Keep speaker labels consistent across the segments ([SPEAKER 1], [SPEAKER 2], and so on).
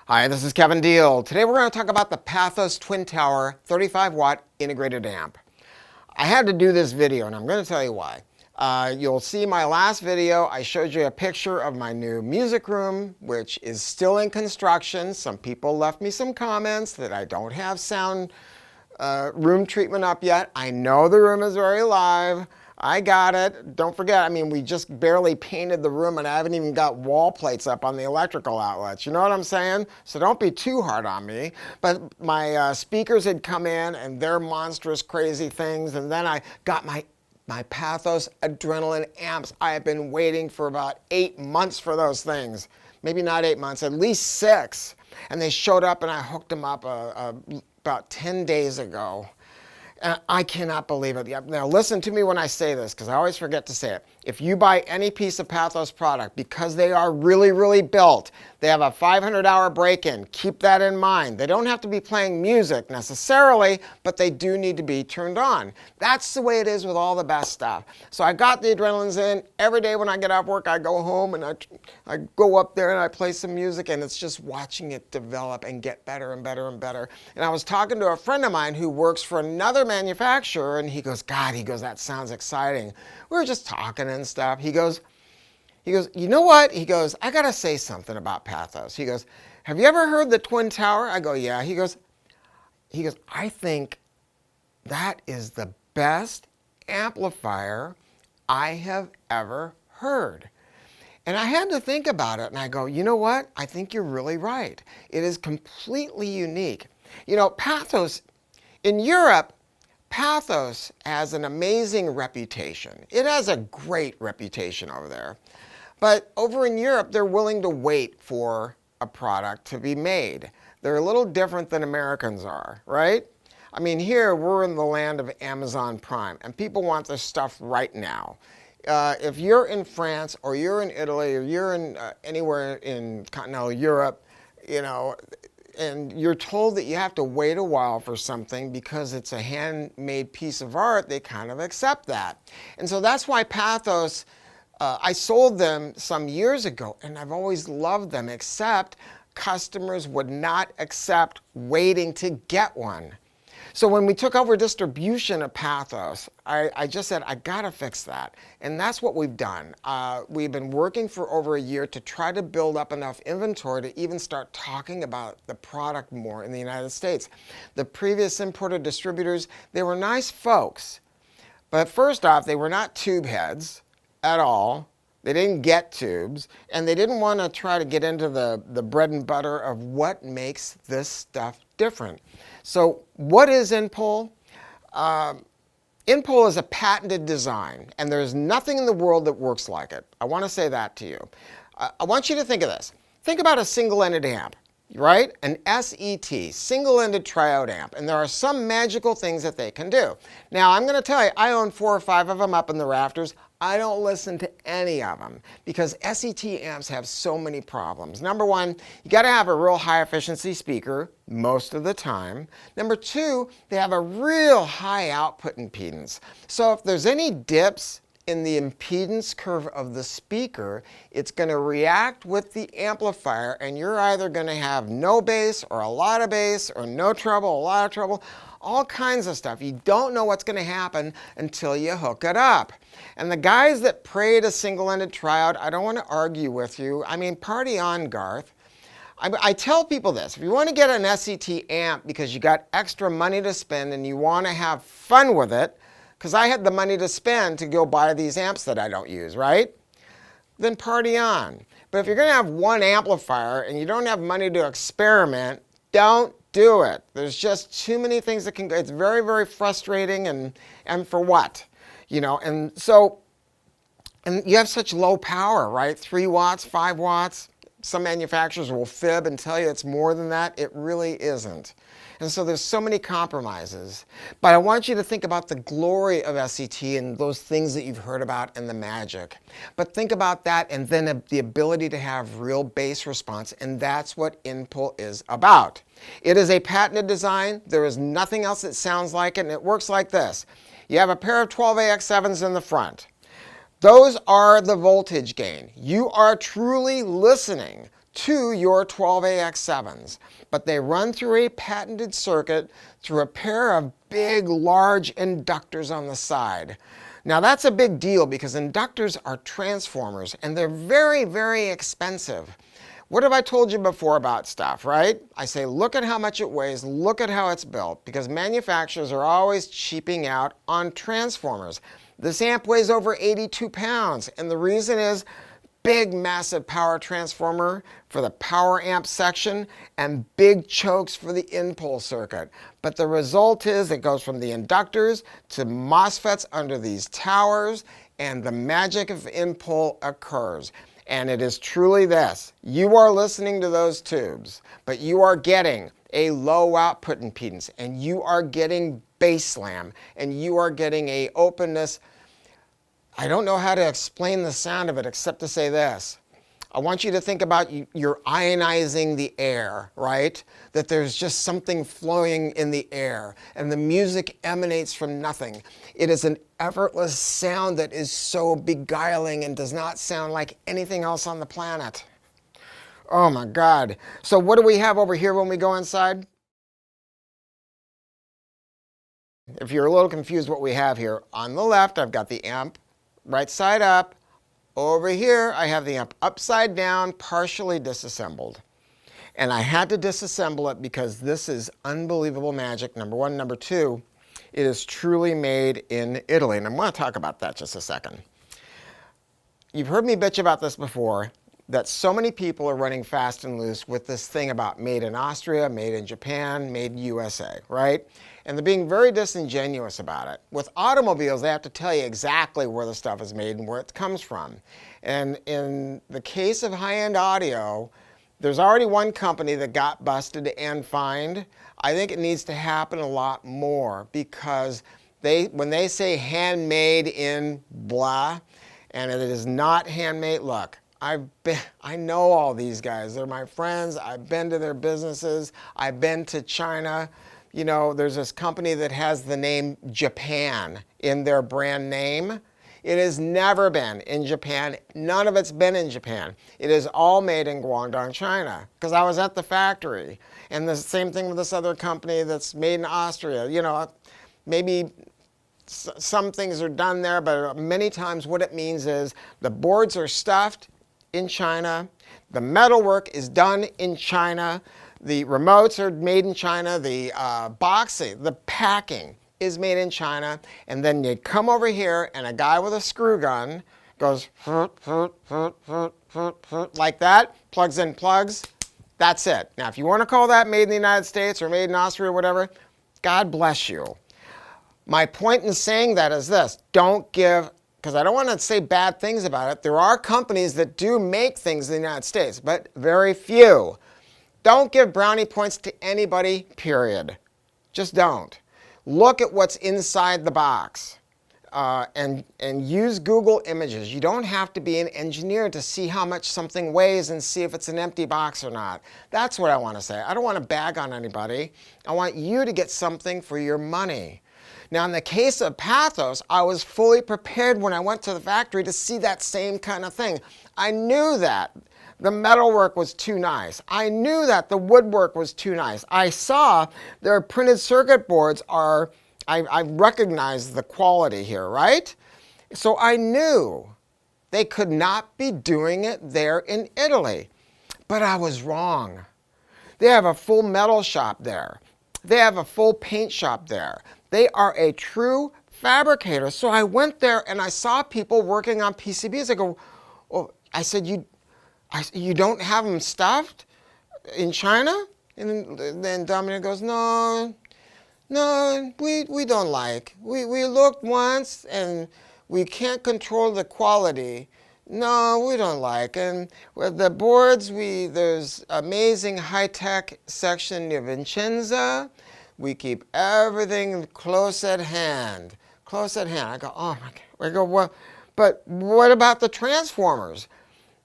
[SPEAKER 1] Hi, this is Kevin Deal. Today we're going to talk about the Pathos Twin Tower 35 watt integrated amp. I had to do this video and I'm going to tell you why. You'll see my last video, I showed you a picture of my new music room, which is still in construction. Some people left me some comments that I don't have sound room treatment up yet. I know the room is very live. I got it. Don't forget, we just barely painted the room and I haven't even got wall plates up on the electrical outlets. You know what I'm saying? So don't be too hard on me. But my speakers had come in and they're monstrous crazy things. And then I got my Pathos Adrenaline amps. I have been waiting for about 8 months for those things. Maybe not 8 months, at least 6. And they showed up and I hooked them up about 10 days ago. And I cannot believe it. Now listen to me when I say this, because I always forget to say it. If you buy any piece of Pathos product, because they are really, really built, they have a 500-hour break-in. Keep that in mind. They don't have to be playing music necessarily, but they do need to be turned on. That's the way it is with all the best stuff. So I got the Adrenalines in. Every day when I get off work, I go home and I go up there and I play some music, and it's just watching it develop and get better and better and better. And I was talking to a friend of mine who works for another manufacturer, and he goes, God, that sounds exciting. We were just talking and stuff. He goes, you know what? He goes, I gotta say something about Pathos. He goes, have you ever heard the Twin Tower? I go, yeah. He goes, I think that is the best amplifier I have ever heard. And I had to think about it, and I go, you know what? I think you're really right. It is completely unique. You know, Pathos, in Europe, Pathos has an amazing reputation. It has a great reputation over there. But over in Europe, they're willing to wait for a product to be made. They're a little different than Americans are, right? Here we're in the land of Amazon Prime, and people want their stuff right now. If you're in France, or you're in Italy, or you're in anywhere in continental Europe, and you're told that you have to wait a while for something because it's a handmade piece of art, they kind of accept that. And so that's why Pathos, I sold them some years ago, and I've always loved them, except customers would not accept waiting to get one. So when we took over distribution of Pathos, I just said, I gotta fix that. And that's what we've done. We've been working for over a year to try to build up enough inventory to even start talking about the product more in the United States. The previous imported distributors, they were nice folks. But first off, they were not tube heads at all. They didn't get tubes, and they didn't want to try to get into the bread and butter of what makes this stuff different. So what is Inpol? Inpol is a patented design, and there's nothing in the world that works like it. I want to say that to you. I want you to think of this. Think about a single-ended amp, right? An SET, single-ended triode amp, and there are some magical things that they can do. Now, I'm going to tell you, I own 4 or 5 of them up in the rafters. I don't listen to any of them because SET amps have so many problems. Number one, you got to have a real high efficiency speaker most of the time. Number two, they have a real high output impedance. So if there's any dips in the impedance curve of the speaker, it's going to react with the amplifier, and you're either going to have no bass or a lot of bass, or no treble, a lot of treble, all kinds of stuff. You don't know what's going to happen until you hook it up. And the guys that pray to single-ended triode, I don't want to argue with you. Party on, Garth. I tell people this: if you want to get an SET amp because you got extra money to spend and you want to have fun with it, because I had the money to spend to go buy these amps that I don't use, right? Then party on. But if you're going to have one amplifier and you don't have money to experiment, don't do it. There's just too many things that can go. It's very, very frustrating, and for what? And you have such low power, right? 3 watts, 5 watts. Some manufacturers will fib and tell you it's more than that. It really isn't. And so there's so many compromises. But I want you to think about the glory of SET and those things that you've heard about and the magic. But think about that and then the ability to have real bass response, and that's what Inpol is about. It is a patented design. There is nothing else that sounds like it, and it works like this. You have a pair of 12AX7s in the front. Those are the voltage gain. You are truly listening to your 12AX7s, but they run through a patented circuit through a pair of big, large inductors on the side. Now that's a big deal because inductors are transformers and they're very, very expensive. What have I told you before about stuff, right? I say, look at how much it weighs, look at how it's built, because manufacturers are always cheaping out on transformers. This amp weighs over 82 pounds, and the reason is big, massive power transformer for the power amp section and big chokes for the Inpol circuit. But the result is it goes from the inductors to MOSFETs under these towers, and the magic of Inpol occurs. And it is truly this. You are listening to those tubes, but you are getting a low output impedance, and you are getting bass slam, and you are getting a openness. I don't know how to explain the sound of it except to say this. I want you to think about you're ionizing the air, right? That there's just something flowing in the air and the music emanates from nothing. It is an effortless sound that is so beguiling and does not sound like anything else on the planet. Oh my God. So what do we have over here when we go inside? If you're a little confused what we have here, on the left I've got the amp right side up. Over here, I have the amp upside down, partially disassembled. And I had to disassemble it because this is unbelievable magic, number one. Number two, it is truly made in Italy. And I'm going to talk about that just a second. You've heard me bitch about this before, that so many people are running fast and loose with this thing about made in Austria, made in Japan, made in USA, right? And they're being very disingenuous about it. With automobiles, they have to tell you exactly where the stuff is made and where it comes from. And in the case of high-end audio, there's already one company that got busted and fined. I think it needs to happen a lot more because when they say handmade in blah, and it is not handmade, look, I know all these guys. They're my friends. I've been to their businesses. I've been to China. You know, there's this company that has the name Japan in their brand name. It has never been in Japan. None of it's been in Japan. It is all made in Guangdong, China, because I was at the factory. And the same thing with this other company that's made in Austria. You know, maybe some things are done there, but many times what it means is the boards are stuffed in China, the metalwork is done in China, the remotes are made in China, the boxing, the packing is made in China, and then you come over here and a guy with a screw gun goes like that, plugs in plugs, that's it. Now if you want to call that made in the United States or made in Austria or whatever, God bless you. My point in saying that is this, don't give, because I don't want to say bad things about it, there are companies that do make things in the United States, but very few. Don't give brownie points to anybody, period. Just don't. Look at what's inside the box and use Google Images. You don't have to be an engineer to see how much something weighs and see if it's an empty box or not. That's what I want to say. I don't want to bag on anybody. I want you to get something for your money. Now, in the case of Pathos, I was fully prepared when I went to the factory to see that same kind of thing. I knew that the metalwork was too nice. I knew that the woodwork was too nice. I saw their printed circuit boards are, I recognized the quality here, right? So I knew they could not be doing it there in Italy. But I was wrong. They have a full metal shop there. They have a full paint shop there. They are a true fabricator. So I went there and I saw people working on PCBs. I go, oh, I said, you don't have them stuffed in China? And then Dominic goes, no, we don't like. We looked once and we can't control the quality. No, we don't like. And with the boards, there's amazing high-tech section near Vincenza. We keep everything close at hand. Close at hand. I go, oh my God. I go, well, but what about the transformers?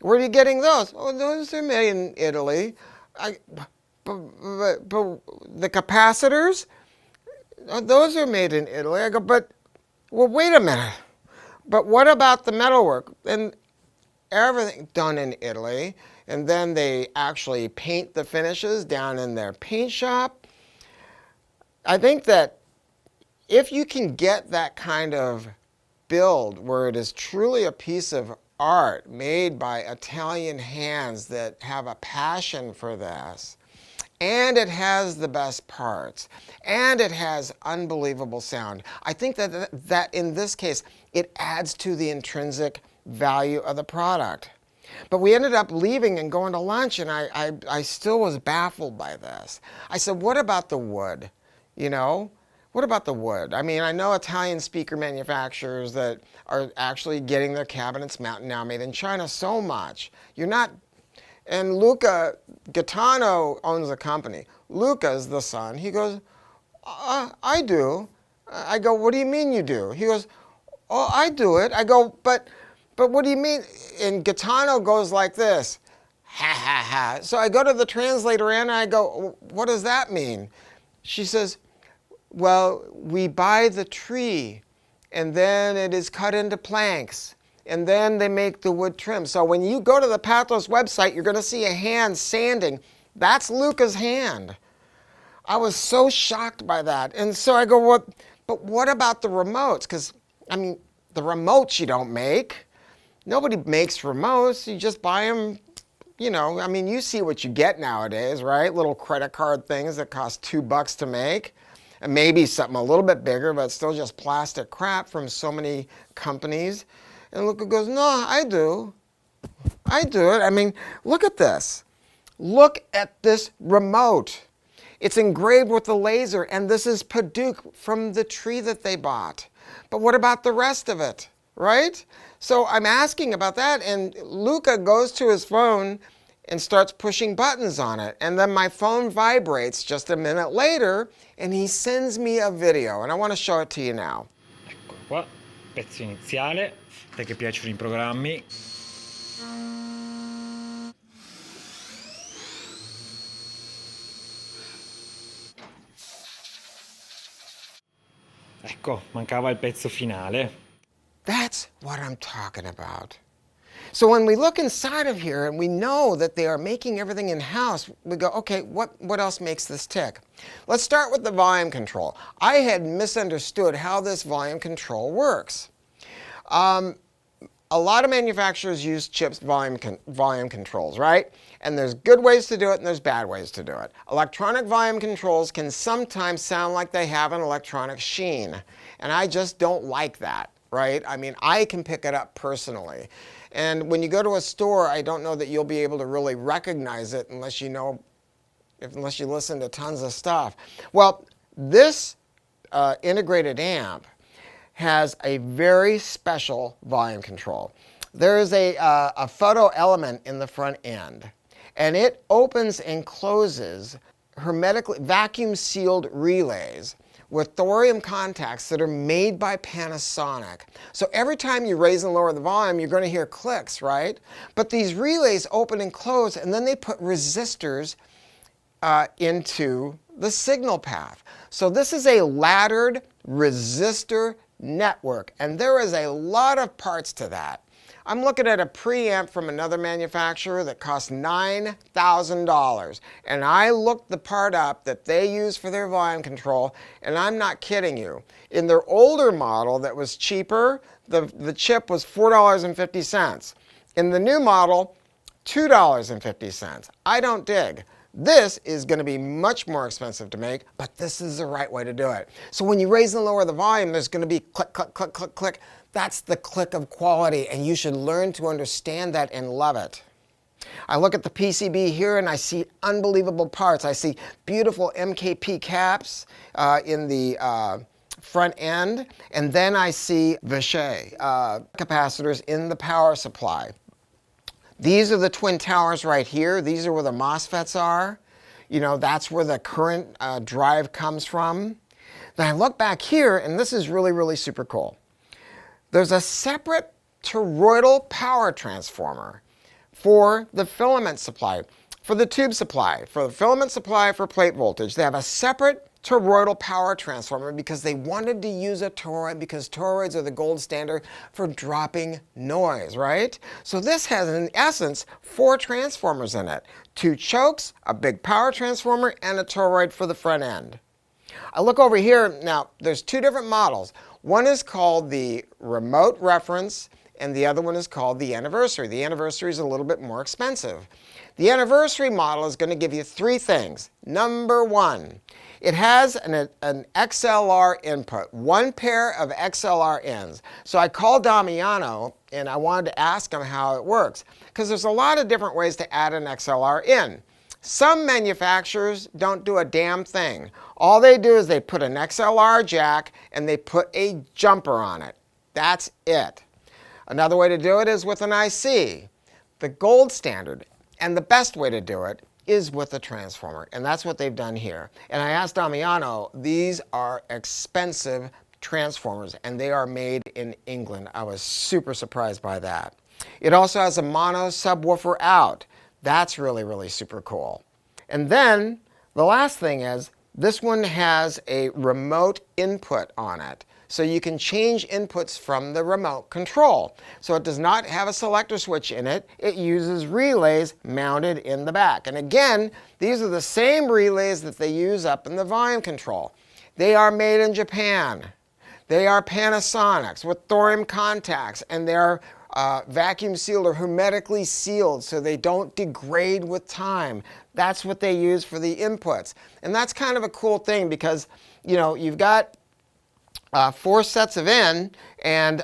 [SPEAKER 1] Where are you getting those? Oh, those are made in Italy. But the capacitors, those are made in Italy. I go, well, wait a minute. But what about the metalwork? And everything done in Italy, and then they actually paint the finishes down in their paint shop. I think that if you can get that kind of build where it is truly a piece of art made by Italian hands that have a passion for this, and it has the best parts, and it has unbelievable sound, I think that in this case, it adds to the intrinsic value of the product. But we ended up leaving and going to lunch, and I still was baffled by this. I said, what about the wood? You know, what about the wood? I mean, I know Italian speaker manufacturers that are actually getting their cabinets now made in China so much. You're not, and Luca Gaetano owns a company. Luca's the son. He goes, I do. I go, what do you mean you do? He goes, oh, I do it. I go, but what do you mean? And Gaetano goes like this, ha, ha, ha. So I go to the translator and I go, what does that mean? She says, well, we buy the tree, and then it is cut into planks, and then they make the wood trim. So when you go to the Pathos website, you're going to see a hand sanding. That's Luca's hand. I was so shocked by that. And so I go, what? But what about the remotes? Because, I mean, the remotes you don't make. Nobody makes remotes. You just buy them, you know. I mean, you see what you get nowadays, right? Little credit card things that cost $2 to make. And maybe something a little bit bigger, but still just plastic crap from so many companies. And Luca goes, no, I do. I do it. I mean, look at this. Look at this remote. It's engraved with the laser, and this is padouk from the tree that they bought. But what about the rest of it, right? So I'm asking about that, and Luca goes to his phone and starts pushing buttons on it. And then my phone vibrates just a minute later, and he sends me a video, and I want to show it to you now.
[SPEAKER 2] Ecco qua, pezzo iniziale, te che piacciono I programmi. Ecco, mancava il pezzo finale.
[SPEAKER 1] That's what I'm talking about. So when we look inside of here and we know that they are making everything in-house, we go, okay, what else makes this tick? Let's start with the volume control. I had misunderstood how this volume control works. A lot of manufacturers use chips volume controls, right? And there's good ways to do it and there's bad ways to do it. Electronic volume controls can sometimes sound like they have an electronic sheen. And I just don't like that, right? I mean, I can pick it up personally. And when you go to a store, I don't know that you'll be able to really recognize it unless you know, unless you listen to tons of stuff. Well, this integrated amp has a very special volume control. There is a photo element in the front end, and it opens and closes hermetically vacuum-sealed relays with thorium contacts that are made by Panasonic. So every time you raise and lower the volume, you're going to hear clicks, right? But these relays open and close, and then they put resistors into the signal path. So this is a laddered resistor network, and there is a lot of parts to that. I'm looking at a preamp from another manufacturer that costs $9,000, and I looked the part up that they use for their volume control, and I'm not kidding you. In their older model that was cheaper, the chip was $4.50. In the new model, $2.50. I don't dig. This is going to be much more expensive to make, but this is the right way to do it. So when you raise and lower the volume, there's going to be click, click, click, click, click. That's the click of quality, and you should learn to understand that and love it. I look at the PCB here and I see unbelievable parts. I see beautiful MKP caps in the front end, and then I see Vichy capacitors in the power supply. These are the twin towers right here. These are where the MOSFETs are. You know, that's where the current drive comes from. Then I look back here, and this is really, really super cool. There's a separate toroidal power transformer for the filament supply, for the tube supply, for the filament supply for plate voltage. They have a separate toroidal power transformer because they wanted to use a toroid because toroids are the gold standard for dropping noise, right? So this has, in essence, 4 transformers in it. 2 chokes, a big power transformer, and a toroid for the front end. I look over here, now there's 2 different models. One is called the remote reference, and the other one is called the anniversary. The anniversary is a little bit more expensive. The anniversary model is going to give you 3 things. Number 1, it has an XLR input, 1 pair of XLR ends. So I called Damiano and I wanted to ask him how it works, because there's a lot of different ways to add an XLR in. Some manufacturers don't do a damn thing. All they do is they put an XLR jack and they put a jumper on it. That's it. Another way to do it is with an IC. The gold standard and the best way to do it is with a transformer, and that's what they've done here. And I asked Damiano, these are expensive transformers and they are made in England. I was super surprised by that. It also has a mono subwoofer out. That's really, really super cool. And then the last thing is this one has a remote input on it. So you can change inputs from the remote control. So it does not have a selector switch in it. It uses relays mounted in the back. And again, these are the same relays that they use up in the volume control. They are made in Japan. They are Panasonics with thorium contacts, and they're vacuum sealed or hermetically sealed so they don't degrade with time. That's what they use for the inputs. And that's kind of a cool thing because, you know, you've got 4 sets of in, and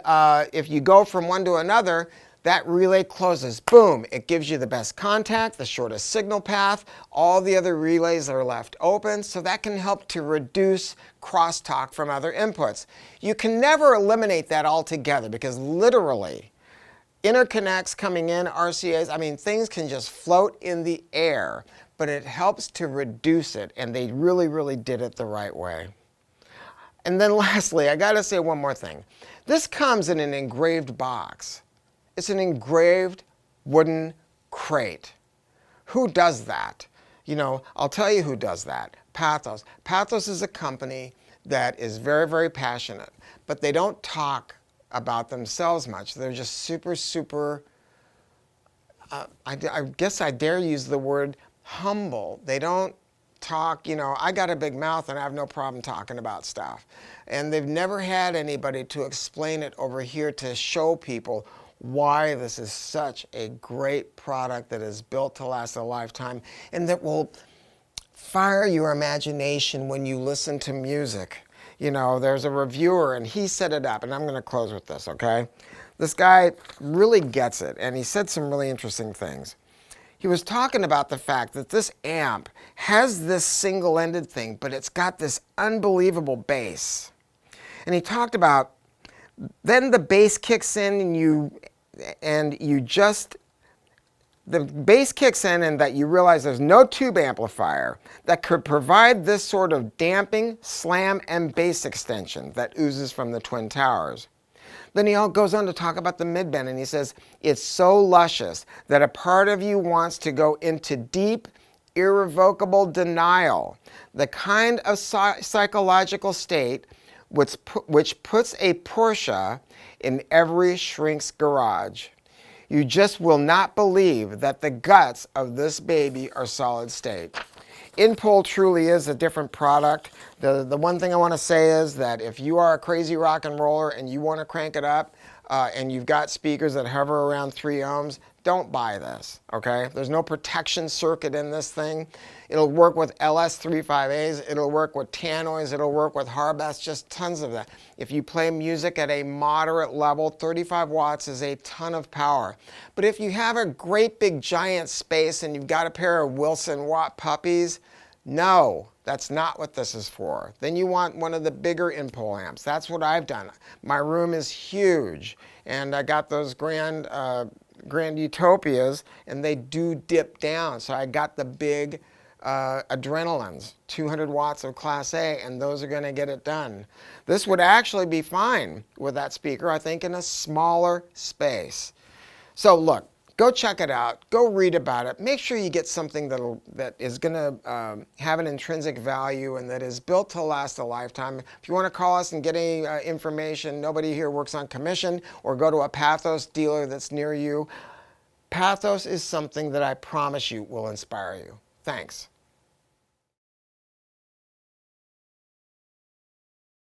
[SPEAKER 1] if you go from one to another, that relay closes. Boom! It gives you the best contact, the shortest signal path. All the other relays are left open, so that can help to reduce crosstalk from other inputs. You can never eliminate that altogether because literally, interconnects coming in, RCAs, I mean, things can just float in the air, but it helps to reduce it, and they really, really did it the right way. And then lastly, I gotta say one more thing. This comes in an engraved box. It's an engraved wooden crate. Who does that? You know, I'll tell you who does that. Pathos. Pathos is a company that is very, very passionate, but they don't talk about themselves much. They're just super, super, I guess I dare use the word humble. They don't talk, you know, I got a big mouth and I have no problem talking about stuff. And they've never had anybody to explain it over here to show people why this is such a great product that is built to last a lifetime and that will fire your imagination when you listen to music. You know, there's a reviewer and he set it up, and I'm going to close with this, okay? This guy really gets it, and he said some really interesting things. He was talking about the fact that this amp has this single-ended thing, but it's got this unbelievable bass. And he talked about then the bass kicks in and you just, the bass kicks in and that you realize there's no tube amplifier that could provide this sort of damping, slam, and bass extension that oozes from the Twin Towers. Then he goes on to talk about the midband, and he says, it's so luscious that a part of you wants to go into deep, irrevocable denial, the kind of psychological state which puts a Porsche in every shrink's garage. You just will not believe that the guts of this baby are solid state. Inpol truly is a different product. The one thing I want to say is that if you are a crazy rock and roller and you want to crank it up and you've got speakers that hover around 3 ohms, don't buy this, okay? There's no protection circuit in this thing. It'll work with LS35As, it'll work with tannoys, it'll work with harbas, just tons of that. If you play music at a moderate level, 35 watts is a ton of power. But if you have a great big giant space and you've got a pair of Wilson Watt puppies, no, that's not what this is for. Then you want one of the bigger Inpol amps. That's what I've done. My room is huge, and I got those Grand Utopias, and they do dip down. So I got the big Adrenalines, 200 watts of Class A, and those are going to get it done. This would actually be fine with that speaker, I think, in a smaller space. So look, Go check it out. Go read about it. Make sure you get something that is going to have an intrinsic value and that is built to last a lifetime. If you want to call us and get any information, nobody here works on commission, or go to a Pathos dealer that's near you. Pathos is something that I promise you will inspire you. Thanks.